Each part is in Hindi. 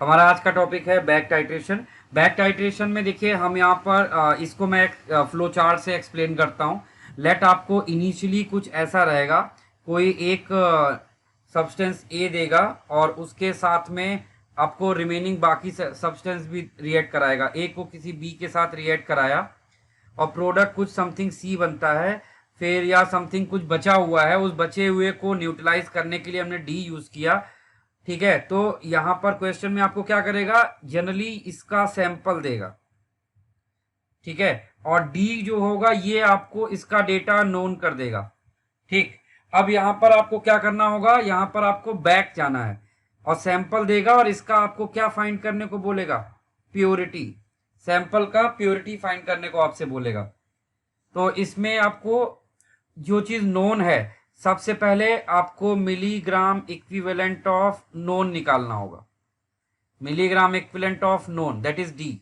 हमारा आज का टॉपिक है बैक टाइट्रेशन। बैक टाइट्रेशन में देखिए हम यहाँ पर इसको मैं फ्लो चार्ट से एक्सप्लेन करता हूँ। लेट आपको इनिशियली कुछ ऐसा रहेगा, कोई एक सब्सटेंस ए देगा और उसके साथ में आपको रिमेनिंग बाकी सब्सटेंस भी रिएक्ट कराएगा। ए को किसी बी के साथ रिएक्ट कराया और प्रोडक्ट कुछ समथिंग सी बनता है, फिर या समथिंग कुछ बचा हुआ है, उस बचे हुए को न्यूट्रलाइज करने के लिए हमने डी यूज किया। ठीक है, तो यहां पर क्वेश्चन में आपको क्या करेगा, जनरली इसका सैंपल देगा। ठीक है, और डी जो होगा ये आपको इसका डेटा नोन कर देगा। ठीक, अब यहां पर आपको क्या करना होगा, यहां पर आपको बैक जाना है और सैंपल देगा और इसका आपको क्या फाइंड करने को बोलेगा, प्योरिटी। सैंपल का प्योरिटी फाइंड करने को आपसे बोलेगा। तो इसमें आपको जो चीज नोन है, सबसे पहले आपको मिलीग्राम इक्विवेलेंट ऑफ नोन निकालना होगा। Milligram equivalent of known that is D.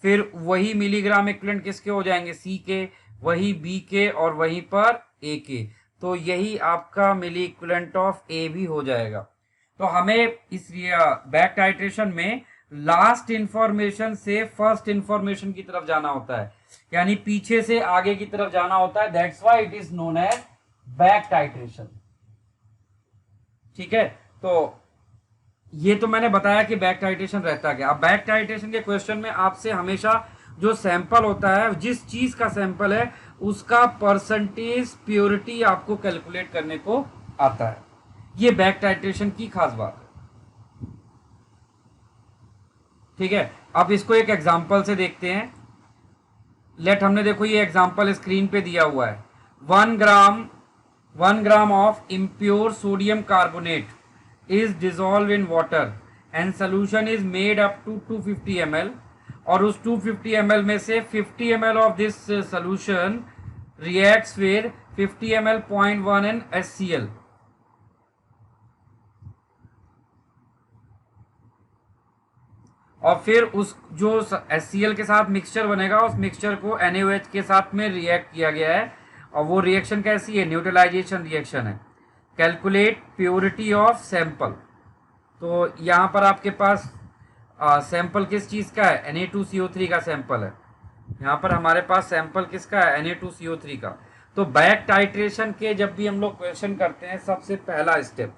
फिर वही मिलीग्राम इक्विवेलेंट किसके हो जाएंगे, सी के, वही बी के और वहीं पर ए के। तो यही आपका मिली इक्विवेलेंट ऑफ ए भी हो जाएगा। तो हमें इस बैक टाइट्रेशन में लास्ट इंफॉर्मेशन से फर्स्ट इंफॉर्मेशन की तरफ जाना होता है, यानी पीछे से आगे की तरफ जाना होता है। That's why it is known as back titration. ठीक है, तो ये तो मैंने बताया कि बैक टाइट्रेशन रहता क्या। अब बैक टाइट्रेशन के क्वेश्चन में आपसे हमेशा जो सैंपल होता है, जिस चीज का सैंपल है उसका परसेंटेज प्योरिटी आपको कैलकुलेट करने को आता है। ये बैक टाइट्रेशन की खास बात है। ठीक है, अब इसको एक एग्जांपल से देखते हैं। लेट हमने देखो ये एग्जांपल स्क्रीन पे दिया हुआ है। 1 gram of impure sodium carbonate is dissolved in water and solution is made up to 250 ml, और उस 250 ml में से 50 ml of this solution reacts with 50 ml 0.1 and HCl। और फिर उस जो HCl के साथ मिक्सचर बनेगा, उस मिक्सचर को NaOH के साथ में रिएक्ट किया गया है और वो रिएक्शन कैसी है, न्यूट्रलाइजेशन रिएक्शन है। Calculate purity of sample. तो यहाँ पर आपके पास सैंपल किस चीज़ का है, Na2CO3 का सैंपल है। यहाँ पर हमारे पास सैंपल किसका है, Na2CO3 का। तो बैक टाइट्रेशन के जब भी हम लोग क्वेश्चन करते हैं, सबसे पहला स्टेप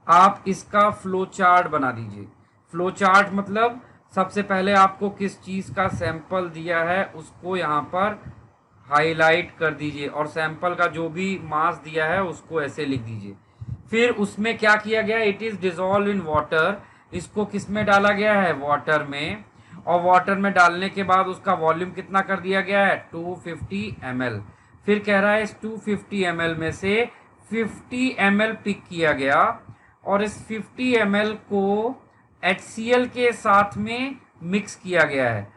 आप इसका फ्लो चार्ट बना दीजिए। फ्लो चार्ट मतलब सबसे पहले आपको किस चीज़ का सैंपल दिया है उसको यहाँ पर हाईलाइट कर दीजिए और सैंपल का जो भी मास दिया है उसको ऐसे लिख दीजिए। फिर उसमें क्या किया गया, it is dissolve in water. इसको किस में डाला गया है, वाटर में, और वाटर में डालने के बाद उसका वॉल्यूम कितना कर दिया गया है, 250 ml। फिर कह रहा है इस 250 ml में से 50 ml पिक किया गया और इस 50 ml को HCl के साथ में मिक्स किया गया है।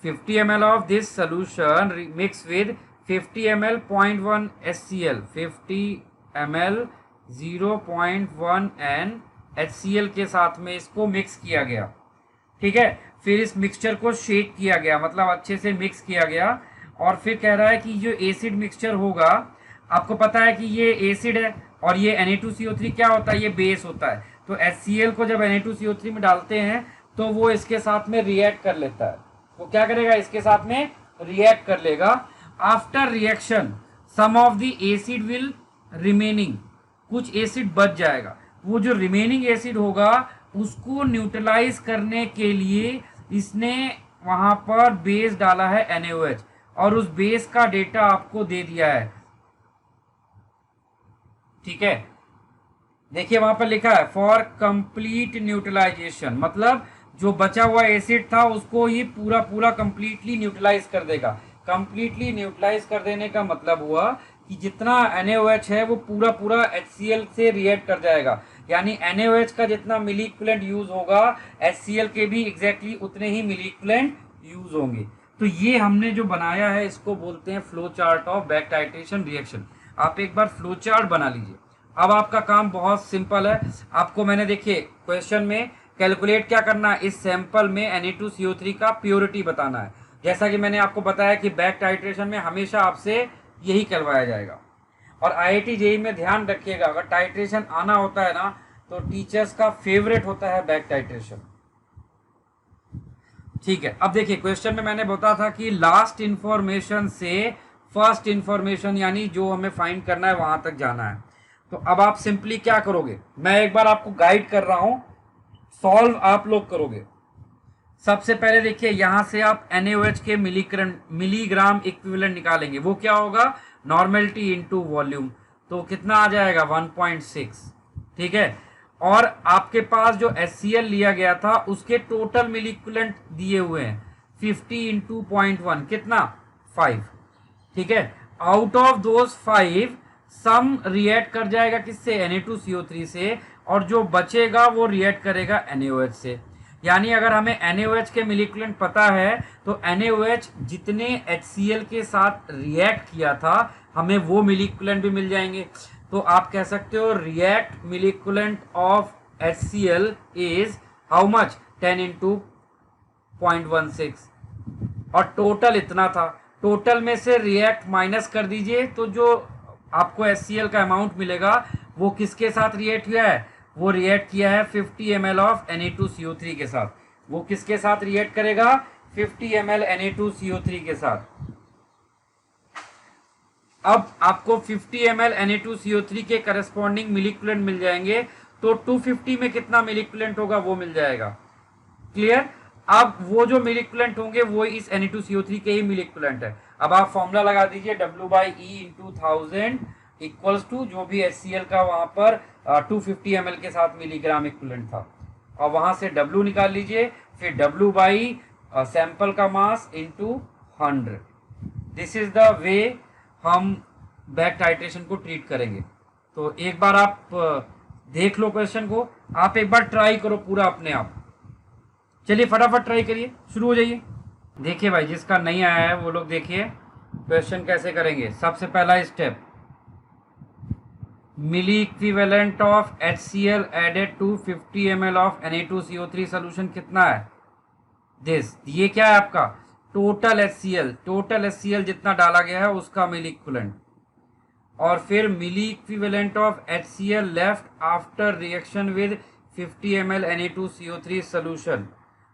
50 ml of this solution mixed with 50 ml 0.1 HCl, 50 ml 0.1 N HCl के साथ में इसको मिक्स किया गया। ठीक है, फिर इस मिक्सचर को शेक किया गया, मतलब अच्छे से मिक्स किया गया। और फिर कह रहा है कि जो एसिड मिक्सचर होगा, आपको पता है कि ये एसिड है और ये Na2CO3 क्या होता है, ये बेस होता है। तो HCl को जब Na2CO3 में डालते हैं तो वो इसके साथ में रिएक्ट कर लेता है। वो क्या करेगा, इसके साथ में रिएक्ट कर लेगा। After reaction some of the acid will remaining, कुछ एसिड बच जाएगा। वो जो रिमेनिंग एसिड होगा उसको न्यूट्रलाइज करने के लिए इसने वहां पर बेस डाला है NaOH, और उस बेस का डेटा आपको दे दिया है। ठीक है, देखिए वहां पर लिखा है फॉर कंप्लीट न्यूट्रलाइजेशन, मतलब जो बचा हुआ एसिड था उसको ये पूरा पूरा कंप्लीटली न्यूट्रलाइज कर देगा। कंप्लीटली न्यूट्रलाइज कर देने का मतलब हुआ कि जितना NaOH है वो पूरा पूरा HCl से रिएक्ट कर जाएगा, यानी NaOH का जितना मिली इक्विवेलेंट यूज होगा HCl के भी एग्जैक्टली उतने ही मिली इक्विवेलेंट यूज होंगे। तो ये हमने जो बनाया है इसको बोलते हैं flow chart of back titration reaction. आप एक बार फ्लो चार्ट बना लीजिए। अब आपका काम बहुत सिंपल है। आपको मैंने देखिए क्वेश्चन में कैलकुलेट क्या करना है, इस सैंपल में Na2CO3 का प्योरिटी बताना है। जैसा कि मैंने आपको बताया कि बैक टाइट्रेशन में हमेशा आपसे यही करवाया जाएगा। और IIT JEE में ध्यान रखिएगा, अगर टाइट्रेशन आना होता है ना तो टीचर्स का फेवरेट होता है बैक टाइट्रेशन। ठीक है, अब देखिए क्वेश्चन में मैंने बताया था कि लास्ट इंफॉर्मेशन से फर्स्ट इंफॉर्मेशन यानी जो हमें फाइंड करना है वहां तक जाना है। तो अब आप सिंपली क्या करोगे, मैं एक बार आपको गाइड कर रहा हूं, सॉल्व आप लोग करोगे। सबसे पहले देखिए यहां से आप NaOH के मिलीग्राम इक्विवेलेंट निकालेंगे, वो क्या होगा, नॉर्मेलिटी इनटू वॉल्यूम, तो कितना आ जाएगा 1.6। ठीक है, और आपके पास जो HCl लिया गया था उसके टोटल मिलीक्युलेंट दिए हुए हैं 50 इंटू 0.1 कितना 5। ठीक है, out of those 5 some react कर जाएगा किससे, Na2CO3 से, और जो बचेगा वो रिएक्ट करेगा NaOH से। यानी अगर हमें NaOH के मिलीक्युलेंट पता है तो NaOH जितने HCl के साथ रिएक्ट किया था हमें वो मिलीक्युलेंट भी मिल जाएंगे। तो आप कह सकते हो react milliequivalent of HCl is how much 10 into 0.16, और टोटल इतना था। टोटल में से रिएक्ट माइनस कर दीजिए तो जो आपको HCl का अमाउंट मिलेगा वो किसके साथ रिएक्ट हुआ है, वो रिएक्ट किया है 50 ml ऑफ Na2CO3 के साथ। वो किसके साथ रिएक्ट करेगा, 50 ml Na2CO3 के साथ। अब आपको 50 ml Na2CO3 के करस्पॉन्डिंग मिलीक्युलेंट मिल जाएंगे, तो 250 में कितना मिलीक्युलेंट होगा वो मिल जाएगा। क्लियर, अब वो जो मिलीक्युलेंट होंगे वो इस Na2CO3 के ही मिलीक्युलेंट है। अब आप फॉर्मूला लगा दीजिए W/E इंटू 1000 इक्वल्स टू जो भी HCl का वहां पर 250 ml के साथ मिलीग्राम इक्विवेलेंट था, और वहां से W निकाल लीजिए, फिर W/ सैंपल का mass into 100। This is the way हम बैक टाइट्रेशन को ट्रीट करेंगे। तो एक बार आप देख लो क्वेश्चन को, आप एक बार ट्राई करो पूरा अपने आप। चलिए फटाफट ट्राई करिए, शुरू हो जाइए। देखिए भाई जिसका नहीं आया है वो लोग देखिए क्वेश्चन कैसे करेंगे। सबसे पहला step, milliequivalent of HCl added to 50 ml of Na2CO3 solution कितना है, दिस, ये क्या है आपका टोटल HCl जितना डाला गया है उसका मिली इक्विवेलेंट, और फिर milliequivalent of HCl left after reaction with 50 ml Na2CO3 solution,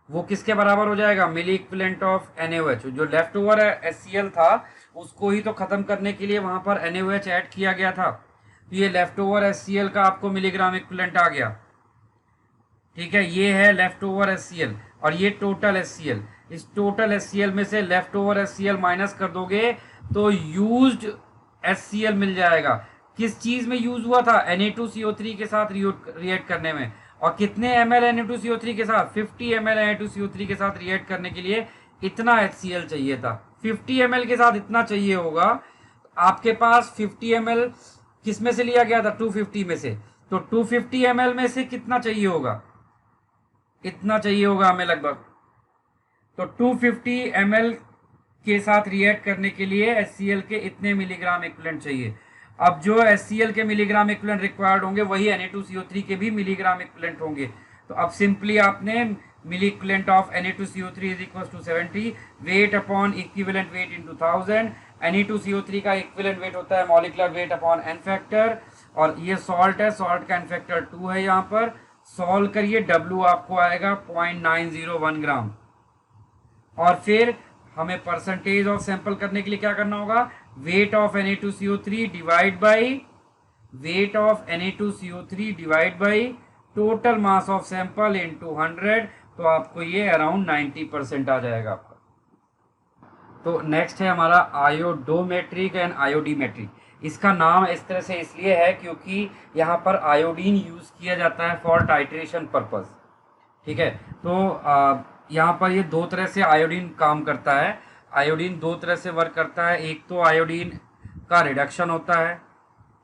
वो किसके बराबर हो जाएगा, मिली इक्विवेलेंट ऑफ NaOH। जो लेफ्ट ओवर HCl था उसको ही तो खत्म करने के लिए वहां पर NaOH ऐड किया गया था, तो ये लेफ्ट ओवर HCl का आपको मिलीग्राम इक्विवेलेंट आ गया। ठीक है, ये है लेफ्ट ओवर HCl और ये टोटल HCl। इस टोटल HCl में से लेफ्ट ओवर HCl माइनस कर दोगे तो यूज्ड HCl मिल जाएगा। किस चीज में यूज हुआ था, Na2CO3 के साथ रिएक्ट करने में, और कितने ml Na2CO3 के साथ, 50 ml Na2CO3 के साथ रिएक्ट करने के लिए इतना HCl चाहिए था। 50 ml के साथ इतना चाहिए होगा, आपके पास 50 ml किस में से लिया गया था, 250 में से, तो 250 ml में से कितना चाहिए होगा, इतना चाहिए होगा हमें लगभग। तो 250 ml के साथ रिएक्ट करने के लिए HCl के इतने मिलीग्राम इक्विवेलेंट चाहिए। अब जो HCl के मिलीग्राम इक्विवेलेंट रिक्वायर्ड होंगे वही Na2CO3 के भी मिलीग्राम इक्विवेलेंट होंगे। तो अब सिंपली आपने milliequivalent of Na2CO3 is equal to 70 weight upon equivalent weight into 1000। Na2CO3 का इक्विवेलेंट वेट होता है molecular weight upon N factor, और ये सॉल्ट है, सॉल्ट का एन फैक्टर 2 है। यहाँ पर सॉल्व करिए, W आपको आएगा 0.901 ग्राम, और फिर हमें परसेंटेज ऑफ सैंपल करने के लिए क्या करना होगा, weight of Na2CO3 divide by weight of Na2CO3 divide by total mass of sample into 100, तो आपको ये अराउंड 90% आ जाएगा आपका। तो नेक्स्ट है हमारा आयोडोमेट्रिक एंड आयोडीमेट्रिक। इसका नाम इस तरह से इसलिए है क्योंकि यहाँ पर आयोडीन यूज किया जाता है फॉर टाइट्रेशन पर्पस। ठीक है, तो यहाँ पर ये दो तरह से आयोडीन काम करता है। आयोडीन दो तरह से वर्क करता है, एक तो आयोडीन का रिडक्शन होता है,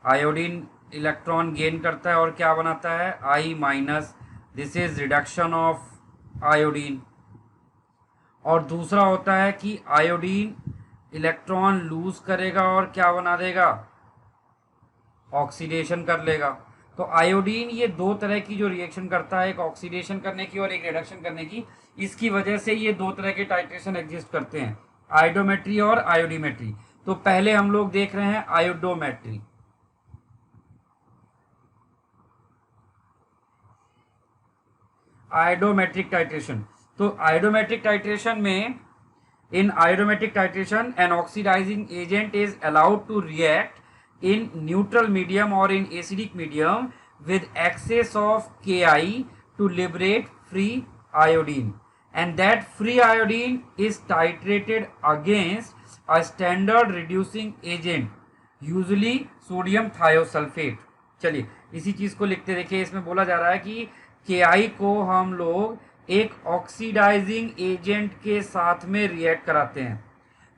आयोडीन इलेक्ट्रॉन गेन करता है और क्या बनाता है I-, this is reduction of iodine. और दूसरा होता है कि आयोडीन इलेक्ट्रॉन लूज करेगा और क्या बना देगा, ऑक्सीडेशन कर लेगा। तो आयोडीन ये दो तरह की जो रिएक्शन करता है, एक ऑक्सीडेशन करने की और एक रिडक्शन करने की, इसकी वजह से ये दो तरह के टाइट्रेशन एग्जिस्ट करते हैं, आयोडोमेट्री और आयोडीमेट्री। तो पहले हम लोग देख रहे हैं आयोडोमेट्री। आयोडोमेट्रिक टाइट्रेशन। तो आयोडोमेट्रिक टाइट्रेशन में, in iodometric titration an oxidizing agent is allowed to react in neutral medium or in acidic medium with excess of Ki to liberate free iodine, and that free iodine is titrated against a standard reducing agent usually sodium thiosulfate। चलिए इसी चीज को लिखते देखिए, इसमें बोला जा रहा है कि Ki को हम लोग एक ऑक्सीडाइजिंग एजेंट के साथ में रिएक्ट कराते हैं,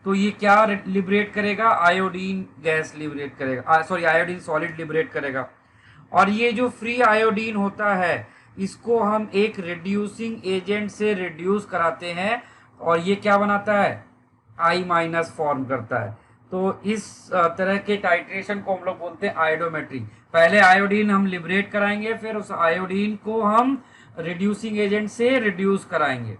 तो ये क्या लिबरेट करेगा, आयोडीन गैस लिबरेट करेगा, सॉरी आयोडीन सॉलिड लिबरेट करेगा। और ये जो फ्री आयोडीन होता है इसको हम एक रिड्यूसिंग एजेंट से रिड्यूस कराते हैं और ये क्या बनाता है, आई माइनस फॉर्म करता है। तो इस तरह के टाइट्रेशन को हम लोग बोलते हैं आयोडोमेट्री। पहले आयोडीन हम लिबरेट कराएंगे, फिर उस आयोडीन को हम रिड्यूसिंग एजेंट से रिड्यूस कराएंगे।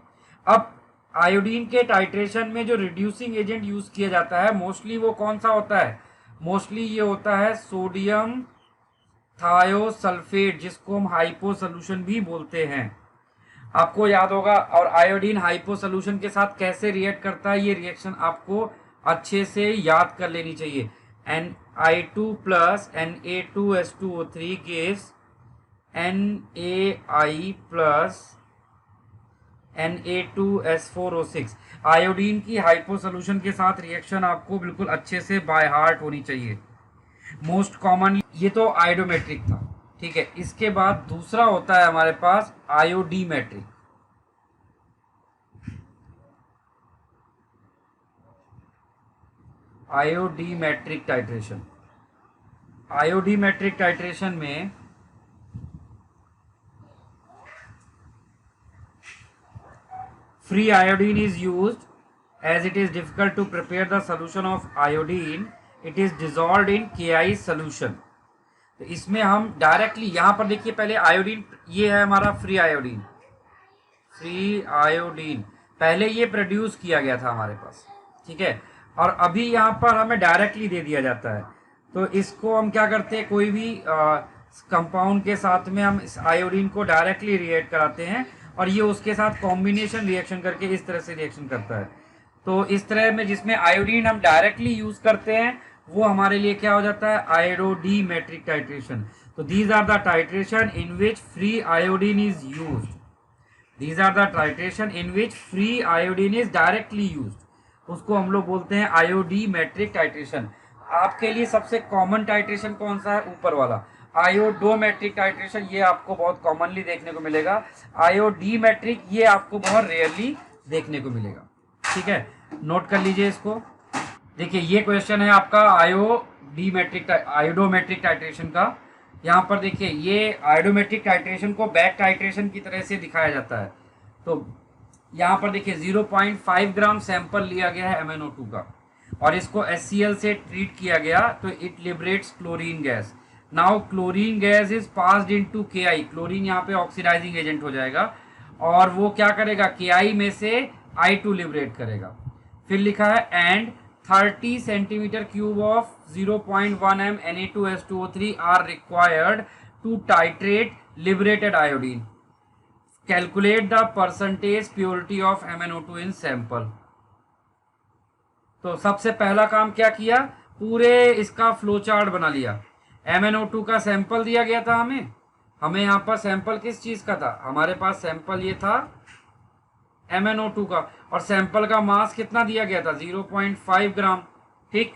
अब आयोडीन के टाइट्रेशन में जो रिड्यूसिंग एजेंट यूज किया जाता है मोस्टली वो कौन सा होता है, मोस्टली ये होता है सोडियम थायोसल्फेट, जिसको हम हाइपो सोल्यूशन भी बोलते हैं। आपको याद होगा, और आयोडीन हाइपो सोल्यूशन के साथ कैसे रिएक्ट करता है, ये रिएक्शन आपको अच्छे से याद कर लेनी चाहिए। Na2 plus Na2H2O3 gives NaI plus Na2S4O6। Iodine की हाइपो सोल्यूशन के साथ रिएक्शन आपको बिल्कुल अच्छे से बाय हार्ट होनी चाहिए। मोस्ट कॉमन ये तो आयोडोमेट्रिक था, ठीक है। इसके बाद दूसरा होता है हमारे पास आयोडीमेट्रिक। आयोडीमेट्रिक टाइट्रेशन, आयोडीमेट्रिक टाइट्रेशन में free iodine is used as it is difficult to prepare the solution of iodine, it is dissolved in Ki solution। तो इसमें हम डायरेक्टली यहाँ पर देखिए, पहले आयोडीन, ये है हमारा फ्री आयोडीन, फ्री आयोडीन पहले ये प्रोड्यूस किया गया था हमारे पास, ठीक है, और अभी यहाँ पर हमें डायरेक्टली दे दिया जाता है। तो इसको हम क्या करते हैं, कोई भी कंपाउंड के साथ में हम इस आयोडीन को डायरेक्टली रिएक्ट कराते हैं और ये उसके साथ कॉम्बिनेशन रिएक्शन करके इस तरह से रिएक्शन करता है। तो इस तरह में जिसमें आयोडीन हम डायरेक्टली यूज करते हैं वो हमारे लिए क्या हो जाता है, आयोडीमेट्रिक टाइट्रेशन। तो these are the titration in which free iodine is used, these are the titration in which free iodine is directly used, उसको हम लोग बोलते हैं आयोडीमेट्रिक टाइट्रेशन। आपके लिए सबसे कॉमन टाइट्रेशन कौन सा है, ऊपर वाला आयोडोमेट्रिक टाइट्रेशन, ये आपको बहुत कॉमनली देखने को मिलेगा। आयोडीमेट्रिक ये आपको बहुत रेयरली देखने को मिलेगा, ठीक है, नोट कर लीजिए इसको। देखिए ये क्वेश्चन है आपका आयोडोमेट्रिक टाइट्रेशन का। यहाँ पर देखिए ये आयोडोमेट्रिक टाइट्रेशन को बैक टाइट्रेशन की तरह से दिखाया जाता है। तो यहाँ पर देखिए 0.5 ग्राम सैंपल लिया गया है MnO2 का और इसको HCl से ट्रीट किया गया, तो it liberates chlorine gas. Now chlorine gas is passed into Ki, chlorine यहाँ पे ऑक्सीडाइजिंग एजेंट हो जाएगा और वो क्या करेगा, Ki में से I2 लिबरेट करेगा। फिर लिखा है and 30 centimetre cube of 0.1 m Na2H2O3 are required to titrate liberated iodine, calculate the percentage purity of MnO2 in sample. तो सबसे पहला काम क्या किया, पूरे इसका फ्लो चार्ट बना लिया। MnO2 का सैंपल दिया गया था हमें यहाँ पर सैंपल किस चीज का था, हमारे पास सैंपल ये था MnO2 का, और सैंपल का मास कितना दिया गया था 0.5 ग्राम, ठीक।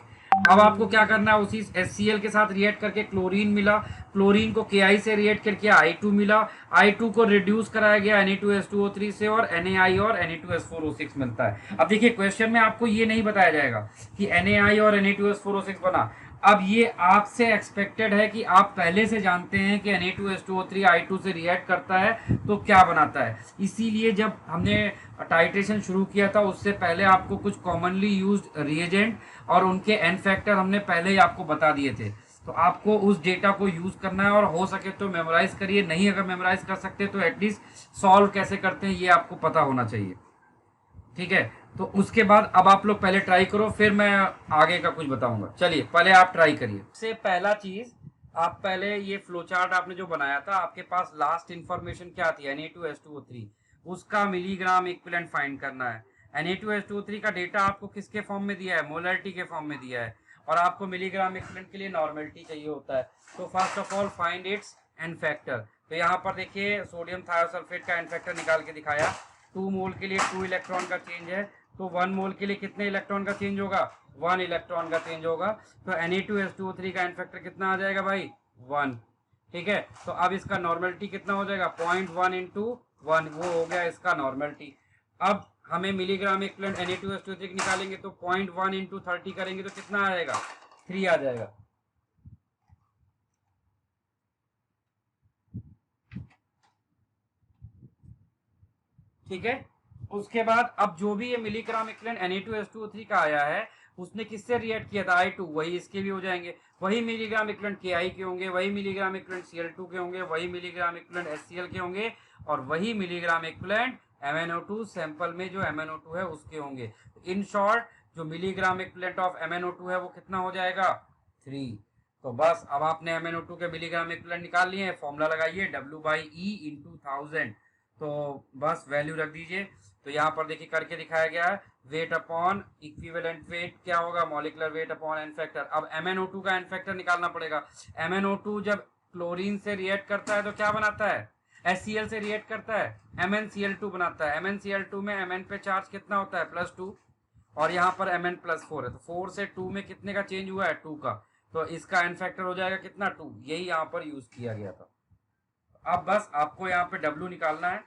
अब आपको क्या करना है, उसी HCl के साथ रिएक्ट करके क्लोरीन मिला, क्लोरीन को Ki से रिएक्ट करके I2 मिला, I2 को रिड्यूस कराया गया Na2H2O3 से और NaI और Na2S4O6 मिलता है। अब देखिए क्वेश्चन में आपको ये नहीं बताया जाएगा कि NaI और Na2S4O6 बना। अब ये आपसे एक्सपेक्टेड है कि आप पहले से जानते हैं कि Na2H2O3 I2 से रिएक्ट करता है तो क्या बनाता है। इसीलिए जब हमने टाइट्रेशन शुरू किया था उससे पहले आपको कुछ कॉमनली यूज्ड रिएजेंट और उनके एन फैक्टर हमने पहले ही आपको बता दिए थे। तो आपको उस डेटा को यूज करना है और हो सके तो मेमोराइज करिए, नहीं अगर मेमोराइज कर सकते तो एटलीस्ट सॉल्व कैसे करते हैं ये आपको पता होना चाहिए, ठीक है। तो उसके बाद अब आप लोग पहले ट्राई करो, फिर मैं आगे का कुछ बताऊंगा। चलिए पहले आप ट्राई करिए। सबसे पहला चीज आप पहले ये फ्लो चार्ट आपने जो बनाया था, आपके पास लास्ट इंफॉर्मेशन क्या थी, Na2H2O3, उसका मिलीग्राम इक्विवेलेंट फाइंड करना है। Na2H2O3 का डेटा आपको किसके फॉर्म में दिया है, मोलरिटी के फॉर्म में दिया है, और आपको मिलीग्राम इक्विवेलेंट के लिए नॉर्मेलिटी चाहिए होता है। तो first of all find it's an factor. तो यहाँ पर देखिए सोडियम थायोसल्फेट का एन फैक्टर निकाल के दिखाया। 2 मोल के लिए 2 इलेक्ट्रॉन का चेंज है, तो 1 मोल के लिए कितने इलेक्ट्रॉन का चेंज होगा, 1 इलेक्ट्रॉन का चेंज होगा। तो Na2H2O3 का एन फैक्टर कितना आ जाएगा भाई, 1। ठीक है, तो अब इसका नॉर्मेलिटी कितना हो जाएगा, 0.1 इंटू 1, वो हो गया इसका नॉर्मेलिटी। अब हमें मिलीग्राम इक्विवेलेंट Na2H2O3 निकालेंगे, तो 0.1 इंटू 30 करेंगे तो कितना आ जाएगा, 3 आ जाएगा। ठीक है, उसके बाद अब जो भी ये मिलीग्राम इक्विवेलेंट Na2H2O3 का आया है, उसने किससे रिएक्ट किया था, I2, वही इसके भी हो जाएंगे। वही मिलीग्राम इक्विवेलेंट Ki के होंगे, वही मिलीग्राम इक्विवेलेंट Cl2 के होंगे, वही मिलीग्राम इक्विवेलेंट HCl के होंगे, और वही मिलीग्राम इक्विवेलेंट MnO2 सैंपल में जो MnO2 है उसके होंगे। इन शॉर्ट जो मिलीग्राम इक्विवेलेंट ऑफ MnO2 है वो कितना हो जाएगा, 3। तो बस अब आपने MnO2 के मिलीग्राम इक्विवेलेंट निकाल लिए, फॉर्मूला लगाइए W/E इंटू 1000। तो बस वैल्यू रख दीजिए। तो यहाँ पर देखिए करके दिखाया गया है, वेट अपॉन इक्विवेलेंट वेट क्या होगा, molecular weight upon N factor. अब MnO2 का एन फैक्टर निकालना पड़ेगा। MnO2 जब क्लोरीन से रिएक्ट करता है तो क्या बनाता है, HCl से रिएक्ट करता है MnCl2 बनाता है। MnCl2 में Mn पे चार्ज कितना होता है, +2, और यहाँ पर Mn+4 है, तो 4 से 2 में कितने का चेंज हुआ है, 2 का। तो इसका एन फैक्टर हो जाएगा कितना, 2। यही यहाँ पर यूज किया गया था। अब बस आपको यहाँ पे W निकालना है।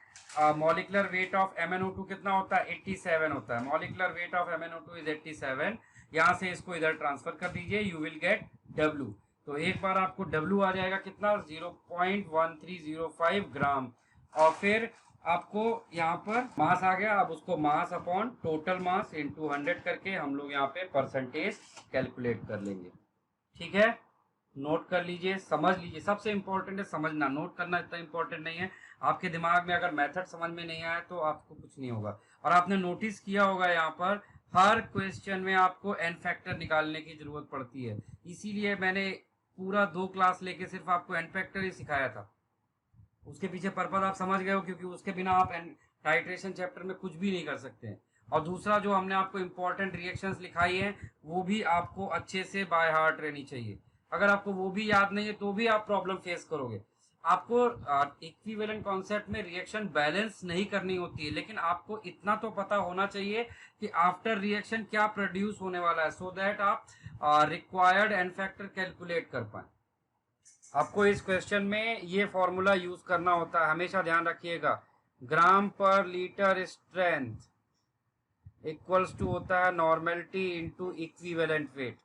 मॉलिकुलर वेट ऑफ MnO2 कितना होता है, 87 होता है। Molecular weight of MnO2 is 87। यहाँ से इसको इधर ट्रांसफर कर दीजिए, यू विल गेट W। तो एक बार आपको W आ जाएगा कितना, 0.1305 ग्राम। और फिर आपको यहाँ पर मास आ गया। अब उसको mass upon total mass into 100 करके हम लोग यहाँ पे परसेंटेज कैलकुलेट कर लेंगे। ठीक है, नोट कर लीजिए, समझ लीजिए। सबसे इंपॉर्टेंट है समझना, नोट करना इतना इंपॉर्टेंट नहीं है। आपके दिमाग में अगर मेथड समझ में नहीं आया तो आपको कुछ नहीं होगा। और आपने नोटिस किया होगा यहाँ पर हर क्वेश्चन में आपको एन फैक्टर निकालने की जरूरत पड़ती है, इसीलिए मैंने पूरा 2 क्लास लेके सिर्फ आपको एन फैक्टर ही सिखाया था। उसके पीछे पर्पज आप समझ गए हो, क्योंकि उसके बिना आप टाइट्रेशन चैप्टर में कुछ भी नहीं कर सकते हैं। और दूसरा जो हमने आपको इंपॉर्टेंट रिएक्शंस लिखाई है वो भी आपको अच्छे से बाय हार्ट रहनी चाहिए। अगर आपको वो भी याद नहीं है तो भी आप प्रॉब्लम फेस करोगे। आपको इक्विवेलेंट कॉन्सेप्ट में रिएक्शन बैलेंस नहीं करनी होती है, लेकिन आपको इतना तो पता होना चाहिए कि आफ्टर रिएक्शन क्या प्रोड्यूस होने वाला है, सो दैट आप रिक्वायर्ड एन फैक्टर कैलकुलेट कर पाए। आपको इस क्वेश्चन में ये फॉर्मूला यूज करना होता है, हमेशा ध्यान रखिएगा। ग्राम पर लीटर स्ट्रेंथ इक्वल्स टू होता है नॉर्मेलिटी इनटू इक्विवेलेंट वेट।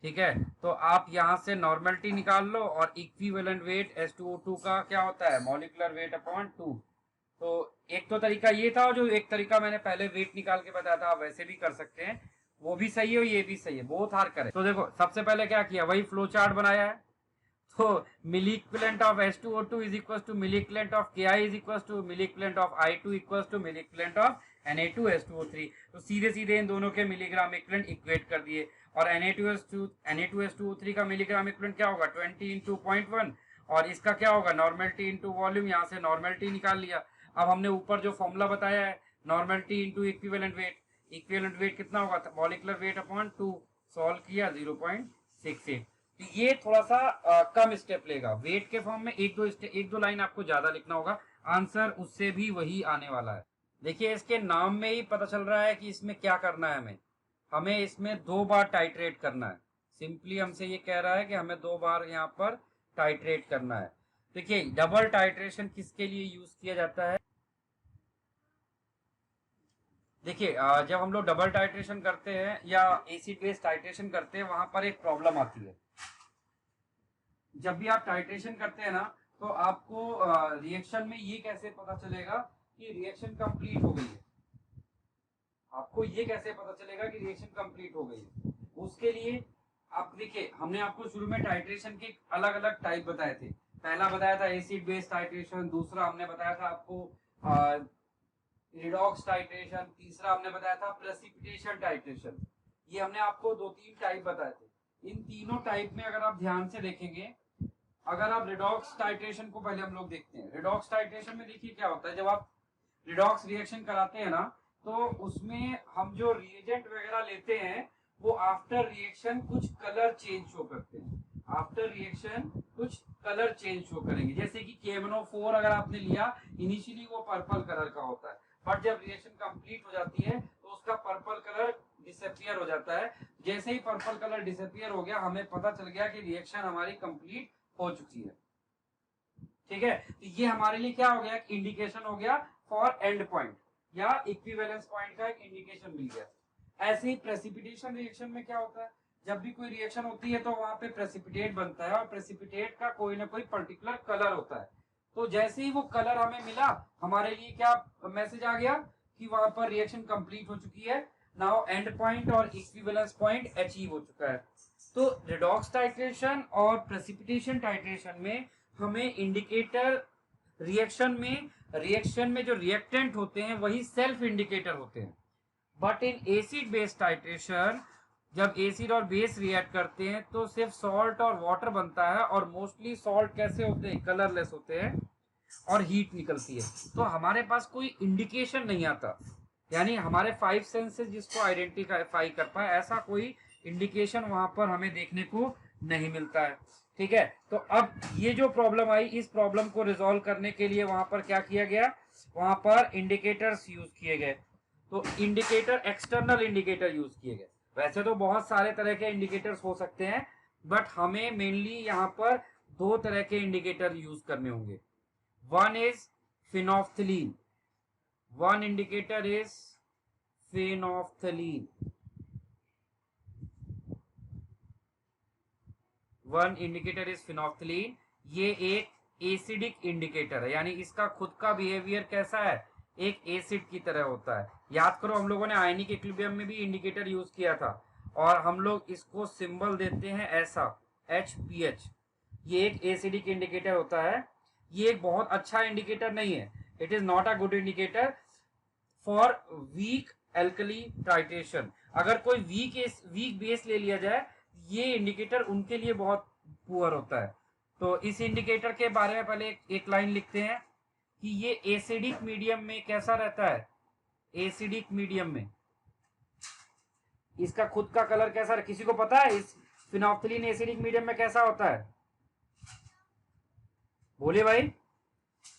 ठीक है, तो आप यहां से नॉर्मेलिटी निकाल लो, और इक्विवेलेंट वेट H2O2 का क्या होता है, मॉलिक्यूलर वेट अपॉन 2। तो एक तो तरीका ये था, जो एक तरीका मैंने पहले वेट निकाल के बताया था, आप वैसे भी कर सकते हैं, वो भी सही है ये भी सही है, बोथ आर करेक्ट। तो देखो सबसे पहले क्या किया, वही फ्लो चार्ट बनाया है। तो milliequivalent of H2O2 is equal to milliequivalent of Ki is equal to milliequivalent of I2 equal to milliequivalent of Na2H2O3। तो सीधे सीधे इन दोनों के मिलीग्राम इक्विवेलेंट इक्वेट कर दिए। और Na2H2O3 का मिलीग्राम इक्विवेलेंट क्या होगा, 20 इंटू 0.1, और इसका क्या होगा, नॉर्मेलिटी इंटू वॉल्यूम। यहाँ से नॉर्मेलिटी निकाल लिया। अब हमने ऊपर जो फॉर्मूला बताया है, normality into equivalent weight, equivalent weight कितना होगा, मॉलिक्यूलर वेट अपॉन 2, सॉल्व किया 0.68। तो ये थोड़ा सा कम स्टेप लेगा, वेट के फॉर्म में एक दो लाइन आपको ज्यादा लिखना होगा, आंसर उससे भी वही आने वाला है। देखिए इसके नाम में ही पता चल रहा है कि इसमें क्या करना है, हमें हमें इसमें 2 बार टाइट्रेट करना है। सिंपली हमसे ये कह रहा है कि हमें 2 बार यहाँ पर टाइट्रेट करना है। देखिए डबल टाइट्रेशन किसके लिए यूज किया जाता है, देखिए जब हम लोग डबल टाइट्रेशन करते हैं या एसिड बेस टाइट्रेशन करते हैं, वहां पर एक प्रॉब्लम आती है। जब भी आप टाइट्रेशन करते हैं ना, तो आपको रिएक्शन में ये कैसे पता चलेगा कि रिएक्शन कंप्लीट हो गई है, आपको ये कैसे पता चलेगा कि रिएक्शन कंप्लीट हो गई है। उसके लिए आप देखिए, हमने आपको शुरू में टाइट्रेशन के अलग अलग टाइप बताए थे। पहला बताया था एसिड बेस टाइट्रेशन, दूसरा हमने बताया था आपको रिडॉक्स टाइट्रेशन, तीसरा हमने बताया था प्रेसिपिटेशन टाइट्रेशन। ये हमने आपको 2-3 टाइप बताए थे। इन तीनों टाइप में अगर आप ध्यान से देखेंगे अगर आप रिडॉक्स टाइट्रेशन को पहले हम लोग देखते हैं। रिडॉक्स टाइट्रेशन में देखिए क्या होता है, जब आप रिडॉक्स रिएक्शन कराते हैं ना, तो उसमें हम जो रिएजेंट वगैरह लेते हैं वो आफ्टर रिएक्शन कुछ कलर चेंज शो करते हैं। आफ्टर रिएक्शन कुछ कलर चेंज शो करेंगे, जैसे कि KMnO4 अगर आपने लिया, इनिशियली वो पर्पल कलर का होता है, बट जब रिएक्शन कंप्लीट हो जाती है तो उसका पर्पल कलर डिसअपियर हो जाता है। जैसे ही पर्पल कलर डिसअपियर हो गया, हमें पता चल गया कि रिएक्शन हमारी कंप्लीट हो चुकी है। ठीक है, तो ये हमारे लिए क्या हो गया, इंडिकेशन हो गया फॉर एंड पॉइंट या इक्विवेलेंस पॉइंट का एक इंडिकेशन मिल गया। ऐसे ही प्रेसिपिटेशन रिएक्शन में क्या होता है, जब भी कोई रिएक्शन होती है तो वहां पे प्रेसिपिटेट बनता है, और प्रेसिपिटेट का कोई ना कोई पर्टिकुलर कलर होता है। तो जैसे ही वो कलर हमें मिला, हमारे लिए क्या मैसेज आ गया कि वहां पर रिएक्शन कंप्लीट हो चुकी है, नाउ एंड पॉइंट और इक्विवेलेंस पॉइंट अचीव हो चुका है। तो रिडॉक्स टाइट्रेशन और प्रेसिपिटेशन टाइट्रेशन में हमें इंडिकेटर रिएक्शन में जो रिएक्टेंट होते हैं वही सेल्फ इंडिकेटर होते हैं। But in acid base titration, जब एसिड और बेस रिएक्ट करते हैं तो सिर्फ सॉल्ट और वाटर बनता है, और मोस्टली सॉल्ट कैसे होते हैं, कलरलेस होते हैं, और हीट निकलती है। तो हमारे पास कोई इंडिकेशन नहीं आता, यानी हमारे 5 सेंसेस जिसको आइडेंटिफाई कर पाए, ऐसा कोई इंडिकेशन वहां पर हमें देखने को नहीं मिलता है। ठीक है, तो अब ये जो प्रॉब्लम आई, इस प्रॉब्लम को रिजॉल्व करने के लिए वहां पर क्या किया गया, वहां पर इंडिकेटर्स यूज किए गए। तो इंडिकेटर, एक्सटर्नल इंडिकेटर यूज किए गए। वैसे तो बहुत सारे तरह के इंडिकेटर्स हो सकते हैं, बट हमें मेनली यहाँ पर 2 तरह के इंडिकेटर यूज करने होंगे। One is phenolphthalein. One indicator is phenolphthalein. One indicator is phenolphthalein. ये एक एसिडिक इंडिकेटर है, यानी इसका खुद का बिहेवियर कैसा है, एक एसिड की तरह होता है। याद करो, हम लोगों ने आयनिक इक्विलिब्रियम में भी इंडिकेटर यूज किया था, और हम लोग इसको सिंबल देते हैं ऐसा, HPH। ये एक एसिडिक इंडिकेटर होता है। ये एक बहुत अच्छा इंडिकेटर नहीं है, it is not a good indicator for weak alkali titration. अगर कोई वीक बेस ले लिया जाए, ये इंडिकेटर उनके लिए बहुत पुअर होता है। तो इस इंडिकेटर के बारे में पहले एक लाइन लिखते हैं कि ये एसिडिक मीडियम में कैसा रहता है। एसिडिक मीडियम में इसका खुद का कलर कैसा है, किसी को पता है इस phenolphthalein एसिडिक मीडियम में कैसा होता है, बोले भाई।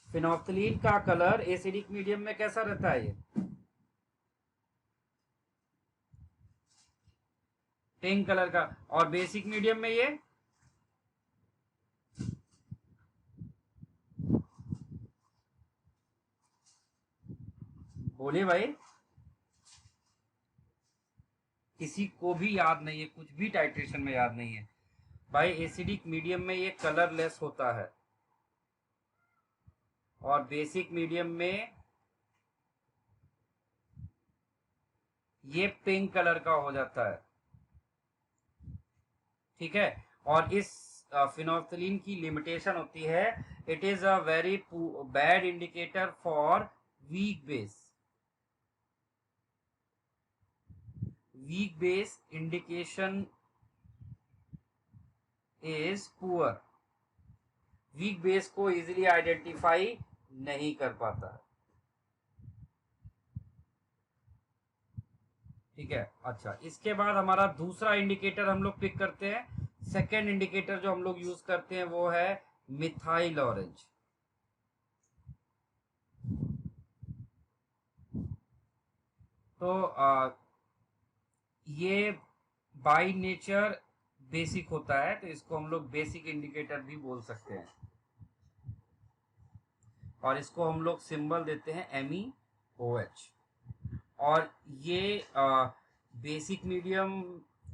phenolphthalein का कलर एसिडिक मीडियम में कैसा रहता है, ये पिंक कलर का, और बेसिक मीडियम में ये बोले भाई, किसी को भी याद नहीं है, कुछ भी टाइट्रेशन में याद नहीं है भाई। एसिडिक मीडियम में ये कलरलेस होता है, और बेसिक मीडियम में ये पिंक कलर का हो जाता है। ठीक है, और इस phenolphthalein की लिमिटेशन होती है, it is a very bad indicator for weak base. Weak base indication is poor, weak base को इजीली आइडेंटिफाई नहीं कर पाता है। ठीक है, अच्छा, इसके बाद हमारा दूसरा इंडिकेटर हम लोग पिक करते हैं। सेकेंड इंडिकेटर जो हम लोग यूज करते हैं वो है मिथाइल ऑरेंज। तो ये बाय नेचर बेसिक होता है, तो इसको हम लोग बेसिक इंडिकेटर भी बोल सकते हैं, और इसको हम लोग सिंबल देते हैं MEOH। और ये बेसिक मीडियम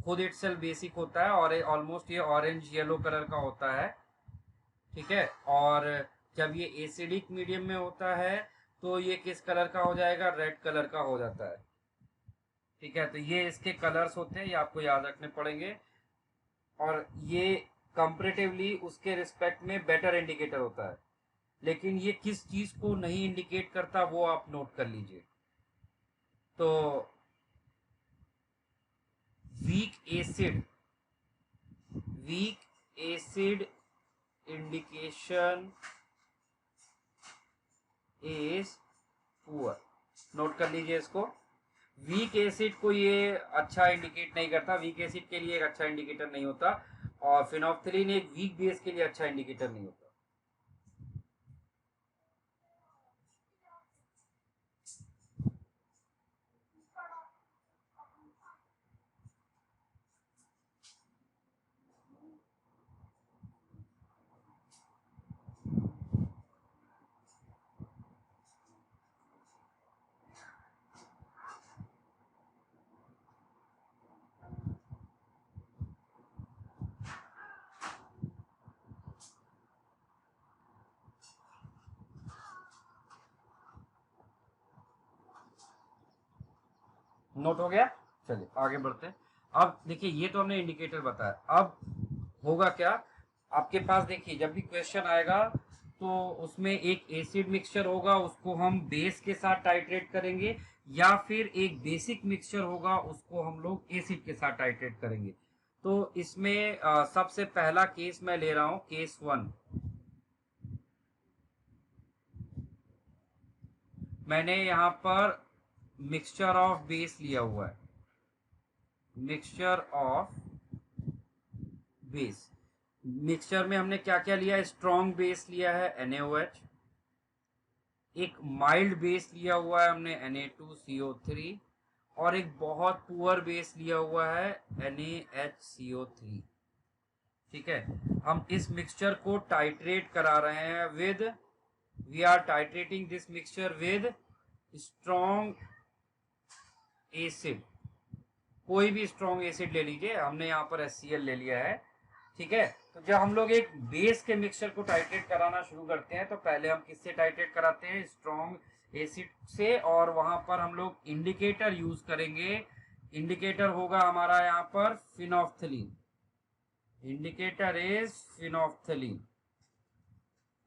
खुद इटसेल्फ बेसिक होता है, और ऑलमोस्ट ये ऑरेंज येलो कलर का होता है। ठीक है, और जब ये एसिडिक मीडियम में होता है तो ये किस कलर का हो जाएगा, रेड कलर का हो जाता है। ठीक है, तो ये इसके कलर्स होते हैं, ये आपको याद रखने पड़ेंगे, और ये कंपेरेटिवली उसके रिस्पेक्ट में बेटर इंडिकेटर होता है। लेकिन ये किस चीज को नहीं इंडिकेट करता वो आप नोट कर लीजिए। तो weak acid, weak acid indication is poor. Note कर लीजिए इसको। वीक एसिड को ये अच्छा इंडिकेट नहीं करता, वीक एसिड के लिए एक अच्छा इंडिकेटर नहीं होता, और फिनोल्फथलीन एक वीक बेस के लिए अच्छा इंडिकेटर नहीं होता। नोट हो गया? चलिए आगे बढ़ते हैं। अब देखिए ये तो हमने इंडिकेटर बताया, अब होगा क्या आपके पास। देखिए जब भी क्वेश्चन आएगा तो उसमें एक एसिड मिक्सचर होगा, उसको हम बेस के साथ टाइट्रेट करेंगे, या फिर एक बेसिक मिक्सचर होगा उसको हम लोग एसिड के साथ टाइट्रेट करेंगे। तो इसमें सबसे पहला केस मैं ले रहा हूं, केस 1। मैंने यहां पर मिक्सचर ऑफ बेस लिया हुआ है, मिक्सचर ऑफ बेस। मिक्सचर में हमने क्या क्या लिया? स्ट्रॉन्ग बेस लिया है NaOH, एक माइल्ड बेस लिया हुआ है हमने Na2CO3, और एक बहुत पुअर बेस लिया हुआ है NaHCO3। ठीक है, हम इस मिक्सचर को टाइट्रेट करा रहे हैं विद, we are titrating this mixture with strong acid. कोई भी स्ट्रॉन्ग एसिड ले लीजिए, हमने यहाँ पर HCl ले लिया है। ठीक है, तो जब हम लोग एक बेस के मिक्सचर को टाइट्रेट कराना शुरू करते हैं तो पहले हम किससे टाइट्रेट कराते हैं? स्ट्रॉन्ग एसिड से, और वहां पर हम लोग इंडिकेटर यूज करेंगे। इंडिकेटर होगा हमारा यहाँ पर फिनोल्फथलीन। Indicator is phenolphthalein.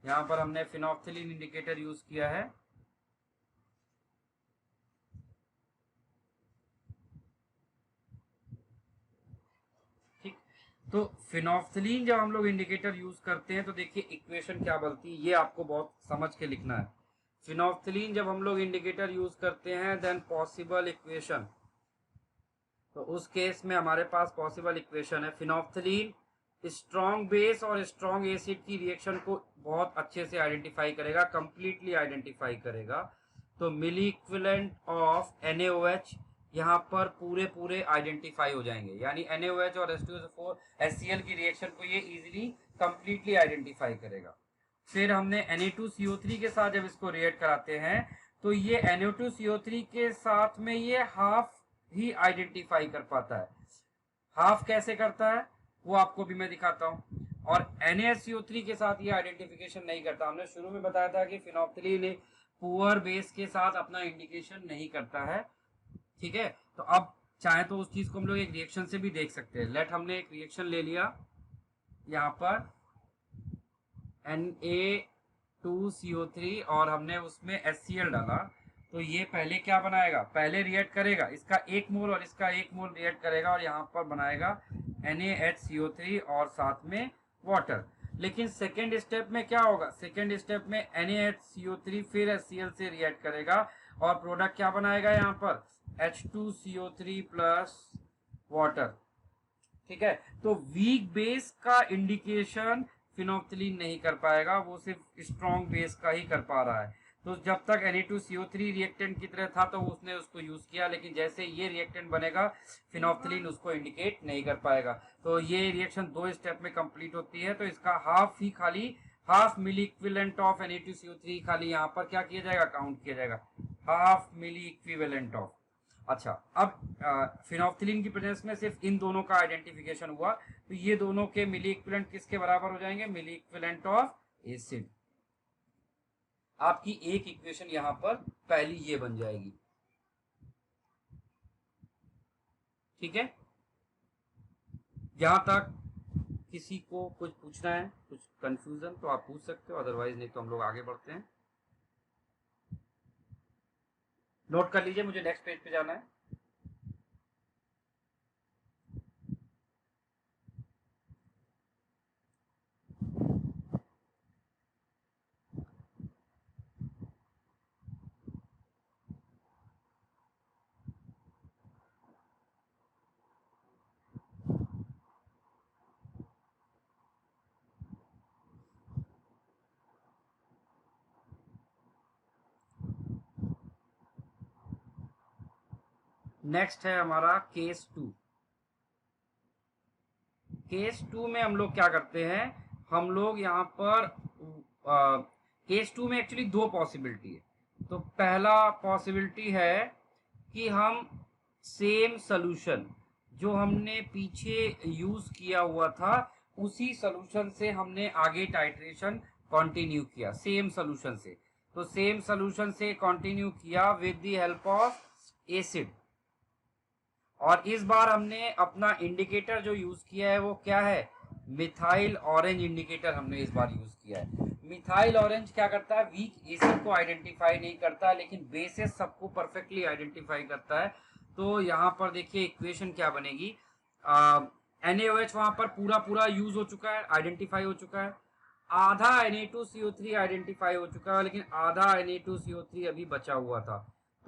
यहाँ पर हमने फिनोल्फथलीन इंडिकेटर यूज किया है। ठीक, तो फिनोल्फथलीन जब हम लोग इंडिकेटर यूज करते हैं तो देखिए इक्वेशन क्या बनती है, ये आपको बहुत समझ के लिखना है। फिनोल्फथलीन जब हम लोग इंडिकेटर यूज करते हैं, देन पॉसिबल इक्वेशन, तो उस केस में हमारे पास पॉसिबल इक्वेशन है, फिनोल्फथलीन स्ट्रॉन्ग बेस और स्ट्रॉन्ग एसिड की रिएक्शन को बहुत अच्छे से आइडेंटिफाई करेगा, कंप्लीटली आइडेंटिफाई करेगा। तो मिली इक्विवेलेंट ऑफ NaOH यहाँ पर पूरे पूरे आइडेंटिफाई हो जाएंगे, यानी NaOH और H2SO4 HCl की रिएक्शन को ये इजीली कंप्लीटली आइडेंटिफाई करेगा। फिर हमने Na2CO3 के साथ जब इसको रिएक्ट कराते हैं तो ये NO2CO3 के साथ में ये हाफ ही आइडेंटिफाई कर पाता है। हाफ कैसे करता है वो आपको भी मैं दिखाता हूं। और NaCO3 के साथ ये आइडेंटिफिकेशन नहीं करता। हमने शुरू में बताया था कि फिनोल्फथलीन एक पुअर बेस के साथ अपना इंडिकेशन नहीं करता है। ठीक है, तो अब चाहे तो उस चीज को हम लोग एक रिएक्शन से भी देख सकते हैं। लेट हमने एक रिएक्शन ले लिया, यहाँ पर Na2CO3 और हमने उसमें HCl डाला, तो ये पहले क्या बनाएगा? पहले रिएक्ट करेगा, इसका 1 मोल और इसका 1 मोल रिएक्ट करेगा और यहाँ पर बनाएगा NaHCO3 और साथ में वाटर। लेकिन सेकेंड स्टेप में क्या होगा? सेकेंड स्टेप में NaHCO3 फिर HCl से रिएक्ट करेगा और प्रोडक्ट क्या बनाएगा? यहाँ पर H2CO3 प्लस वाटर। ठीक है, तो वीक बेस का इंडिकेशन फिनोल्फथलीन नहीं कर पाएगा, वो सिर्फ स्ट्रॉन्ग बेस का ही कर पा रहा है। तो जब तक Na2CO3 रिएक्टेंट की तरह था तो उसने उसको यूज किया, लेकिन जैसे ये रिएक्टेंट बनेगा फिनोल्फथलीन उसको इंडिकेट नहीं कर पाएगा। तो ये रिएक्शन 2 स्टेप में कंप्लीट होती है। तो इसका हाफ ही खाली, half milliequivalent of Na2CO3 खाली यहाँ पर क्या किया जाएगा? काउंट किया जाएगा, हाफ मिली इक्विवेलेंट ऑफ। अच्छा, अब फिनोल्फथलीन की प्रेजेंस में सिर्फ इन दोनों का आइडेंटिफिकेशन हुआ, तो ये दोनों के मिली इक्विवेलेंट किसके बराबर हो जाएंगे? मिली इक्विवेलेंट ऑफ एसिड। आपकी एक इक्वेशन यहां पर पहली ये बन जाएगी। ठीक है, यहां तक किसी को कुछ पूछना है, कुछ कंफ्यूजन तो आप पूछ सकते हो, अदरवाइज नहीं तो हम लोग आगे बढ़ते हैं। नोट कर लीजिए, मुझे नेक्स्ट पेज पे जाना है। नेक्स्ट है हमारा केस 2। केस 2 में हम लोग क्या करते हैं, हम लोग यहाँ पर केस 2 में एक्चुअली दो पॉसिबिलिटी है। तो पहला पॉसिबिलिटी है कि हम सेम सोल्यूशन जो हमने पीछे यूज किया हुआ था उसी सोल्यूशन से हमने आगे टाइट्रेशन कंटिन्यू किया, सेम सोल्यूशन से। तो सेम सोल्यूशन से कंटिन्यू किया with the help of acid, और इस बार हमने अपना इंडिकेटर जो यूज किया है वो क्या है, मिथाइल ऑरेंज इंडिकेटर हमने इस बार यूज किया है। मिथाइल ऑरेंज क्या करता है, वीक एसिड को आइडेंटिफाई नहीं करता, लेकिन बेसेस सबको परफेक्टली आइडेंटिफाई करता है। तो यहाँ पर देखिए इक्वेशन क्या बनेगी, NaOH वहां पर पूरा पूरा यूज हो चुका है, आइडेंटिफाई हो चुका है। आधा Na2CO3 आइडेंटिफाई हो चुका है, लेकिन आधा Na2CO3 अभी बचा हुआ था।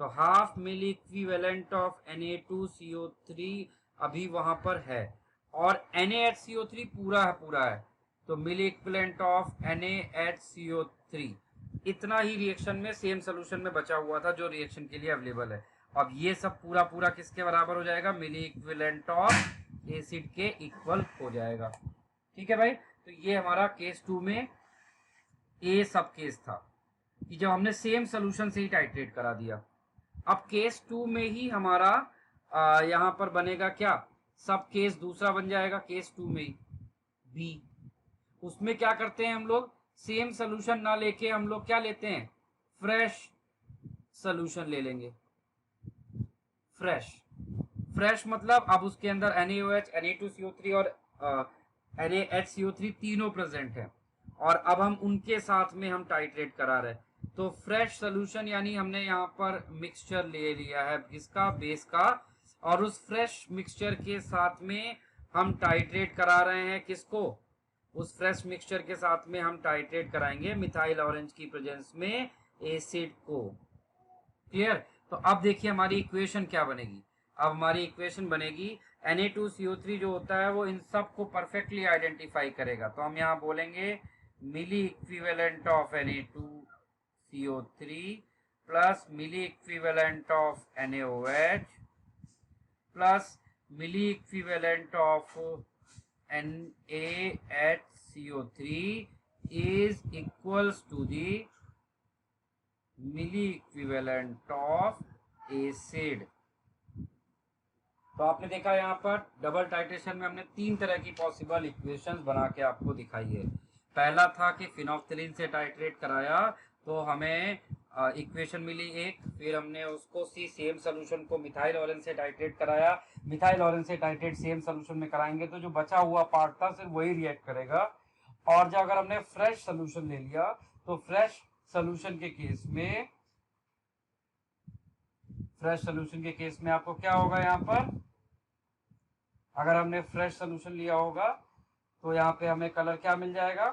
तो half milliequivalent of Na2CO3 अभी वहां पर है, और NaHCO3 पूरा है। तो मिली इक्विवेलेंट ऑफ NaHCO3 इतना ही रिएक्शन में सेम सोल्यूशन में बचा हुआ था जो रिएक्शन के लिए अवेलेबल है। अब ये सब पूरा पूरा किसके बराबर हो जाएगा, मिली इक्विवेलेंट ऑफ एसिड के इक्वल हो जाएगा। ठीक है भाई, तो ये हमारा केस 2 में ए सब केस था कि जब हमने सेम सोल्यूशन से ही टाइट्रेट करा दिया। अब केस 2 में ही हमारा यहां पर बनेगा क्या, सब केस दूसरा बन जाएगा केस 2 में ही बी। उसमें क्या करते हैं हम लोग, सेम सोल्यूशन ना लेके हम लोग क्या लेते हैं, फ्रेश सोल्यूशन ले लेंगे। फ्रेश मतलब अब उसके अंदर NaOH, Na2CO3 और NaHCO3 तीनों प्रेजेंट है, और अब हम उनके साथ में हम टाइट्रेट करा रहे हैं। तो फ्रेश सोल्यूशन यानी हमने यहाँ पर मिक्सचर ले लिया है इसका, बेस का, और उस फ्रेश मिक्सचर के साथ में हम टाइट्रेट करा रहे हैं किसको, उस फ्रेश मिक्सचर के साथ में हम टाइट्रेट कराएंगे मिथाइल ऑरेंज की प्रेजेंस में एसिड को। क्लियर। तो अब देखिए हमारी इक्वेशन क्या बनेगी, अब हमारी इक्वेशन बनेगी Na2CO3 जो होता है वो इन सब को परफेक्टली आइडेंटिफाई करेगा। तो हम यहाँ बोलेंगे milliequivalent of Na2CO3 plus milliequivalent of NaOH plus milliequivalent of NaHCO3 is equals to the milliequivalent of acid. तो आपने देखा यहाँ पर डबल टाइट्रेशन में हमने तीन तरह की पॉसिबल इक्वेशंस बना के आपको दिखाई है। पहला था कि फिनोफ्थलीन से टाइट्रेट कराया तो हमें इक्वेशन मिली एक, फिर हमने उसको सेम सोल्यूशन को मिथाइल ऑरेंज से टाइट्रेट कराया, मिथाइल ऑरेंज से टाइट्रेट सेम सोल्यूशन में कराएंगे तो जो बचा हुआ पार्ट था सिर्फ वही रिएक्ट करेगा। और जो अगर हमने फ्रेश सोल्यूशन ले लिया तो फ्रेश सोल्यूशन के केस में आपको क्या होगा, यहाँ पर अगर हमने फ्रेश सोल्यूशन लिया होगा तो यहाँ पे हमें कलर क्या मिल जाएगा,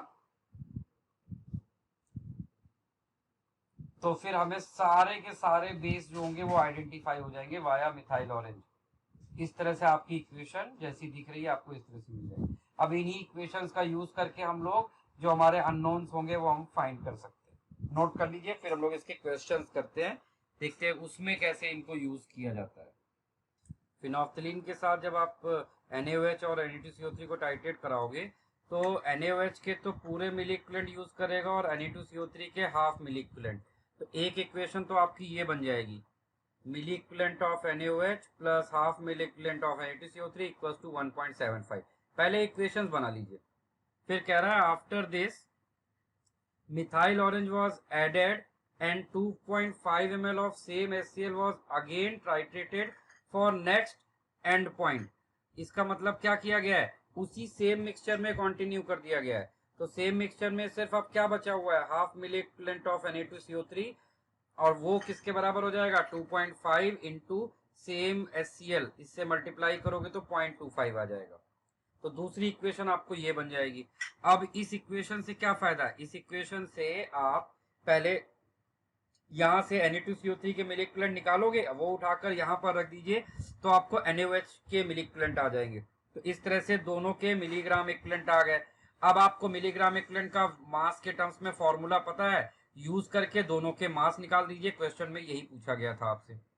तो फिर हमें सारे के सारे बेस जो होंगे वो आइडेंटिफाई हो जाएंगे वाया मिथाइल ऑरेंज। इस तरह से आपकी इक्वेशन जैसी दिख रही है आपको इस तरह से मिल जाएगी। अब इन्हीं इक्वेशंस का यूज करके हम लोग जो हमारे अननोन्स होंगे वो हम फाइंड कर सकते हैं। नोट कर लीजिए, फिर हम लोग इसके क्वेश्चंस करते हैं, देखते हैं उसमें कैसे इनको यूज किया जाता है। फिनोफ्थलीन के साथ जब आप NaOH और Na2CO3 को टाइट्रेट कराओगे तो NaOH के तो पूरे मिली इक्विवेलेंट यूज करेगा और Na2CO3 के हाफ मिली इक्विवेलेंट। तो एक इक्वेशन तो आपकी ये बन जाएगी, milliequivalent of NaOH plus half milliequivalent of Na2CO3 equals to 1.75। पहले इक्वेशंस बना लीजिए। फिर कह रहा है after this methyl orange was added and 2.5 ml of same HCl was again titrated for next end point। इसका मतलब क्या किया गया है, उसी सेम मिक्सचर में कंटिन्यू कर दिया गया है। तो सेम मिक्सचर में सिर्फ अब क्या बचा हुआ है, half milliequivalent of Na2CO3, और वो किसके बराबर हो जाएगा 2.5 इंटू सेम HCl, इससे मल्टीप्लाई करोगे तो 0.25 आ जाएगा। तो दूसरी इक्वेशन आपको ये बन जाएगी। अब इस इक्वेशन से क्या फायदा है, इस इक्वेशन से आप पहले यहां से Na2CO3 के मिली इक्विवेलेंट निकालोगे, वो उठाकर यहां पर रख दीजिए तो आपको NaOH के मिली इक्विवेलेंट आ जाएंगे। तो इस तरह से दोनों के मिलीग्राम इक्विवेलेंट आ गए। अब आपको मिलीग्राम इक्विवेलेंट का मास के टर्म्स में फॉर्मूला पता है, यूज करके दोनों के मास निकाल दीजिए। क्वेश्चन में यही पूछा गया था आपसे।